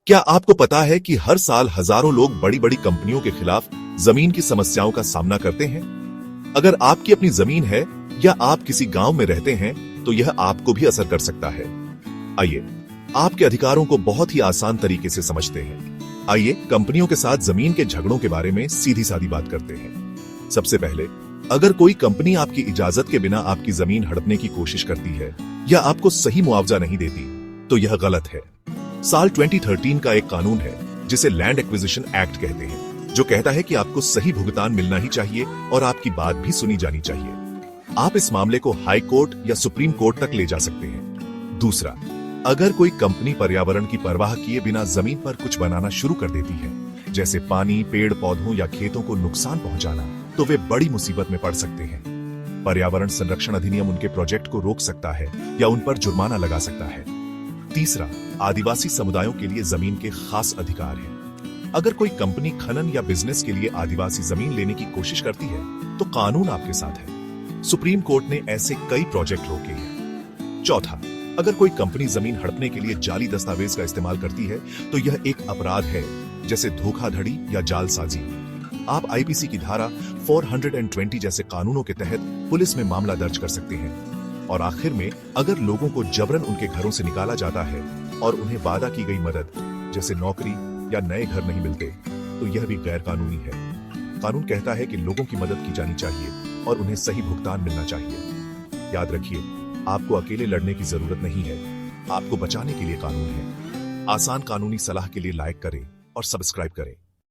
क्या आपको पता है कि हर साल हजारों लोग बड़ी बड़ी कंपनियों के खिलाफ जमीन की समस्याओं का सामना करते हैं? अगर आपकी अपनी जमीन है या आप किसी गांव में रहते हैं तो यह आपको भी असर कर सकता है। आइए आपके अधिकारों को बहुत ही आसान तरीके से समझते हैं। आइए कंपनियों के साथ जमीन के झगड़ों के बारे में सीधी सादी बात करते हैं। सबसे पहले, अगर कोई कंपनी आपकी इजाजत के बिना आपकी जमीन हड़पने की कोशिश करती है या आपको सही मुआवजा नहीं देती तो यह गलत है। साल 2013 का एक कानून है जिसे लैंड एक्विजिशन एक्ट कहते हैं, जो कहता है कि आपको सही भुगतान मिलना ही चाहिए और आपकी बात भी सुनी जानी चाहिए। आप इस मामले को हाई कोर्ट या सुप्रीम कोर्ट तक ले जा सकते हैं। दूसरा, अगर कोई कंपनी पर्यावरण की परवाह किए बिना जमीन पर कुछ बनाना शुरू कर देती है, जैसे पानी, पेड़ पौधों या खेतों को नुकसान पहुंचाना, तो वे बड़ी मुसीबत में पड़ सकते हैं। पर्यावरण संरक्षण अधिनियम उनके प्रोजेक्ट को रोक सकता है या उन पर जुर्माना लगा सकता है। तीसरा, आदिवासी समुदायों के लिए जमीन के खास अधिकार हैं। अगर कोई कंपनी खनन या बिजनेस के लिए आदिवासी जमीन लेने की कोशिश करती है तो कानून आपके साथ है। सुप्रीम कोर्ट ने ऐसे कई प्रोजेक्ट रोके हैं। चौथा, अगर कोई कंपनी जमीन हड़पने के लिए जाली दस्तावेज का इस्तेमाल करती है तो यह एक अपराध है, जैसे धोखाधड़ी या जालसाजी। आप आईपीसी की धारा 420 जैसे कानूनों के तहत पुलिस में मामला दर्ज कर सकते हैं। और आखिर में, अगर लोगों को जबरन उनके घरों से निकाला जाता है और उन्हें वादा की गई मदद, जैसे नौकरी या नए घर नहीं मिलते, तो यह भी गैर कानूनी है। कानून कहता है कि लोगों की मदद की जानी चाहिए और उन्हें सही भुगतान मिलना चाहिए। याद रखिए, आपको अकेले लड़ने की जरूरत नहीं है, आपको बचाने के लिए कानून है। आसान कानूनी सलाह के लिए लाइक करें और सब्सक्राइब करें।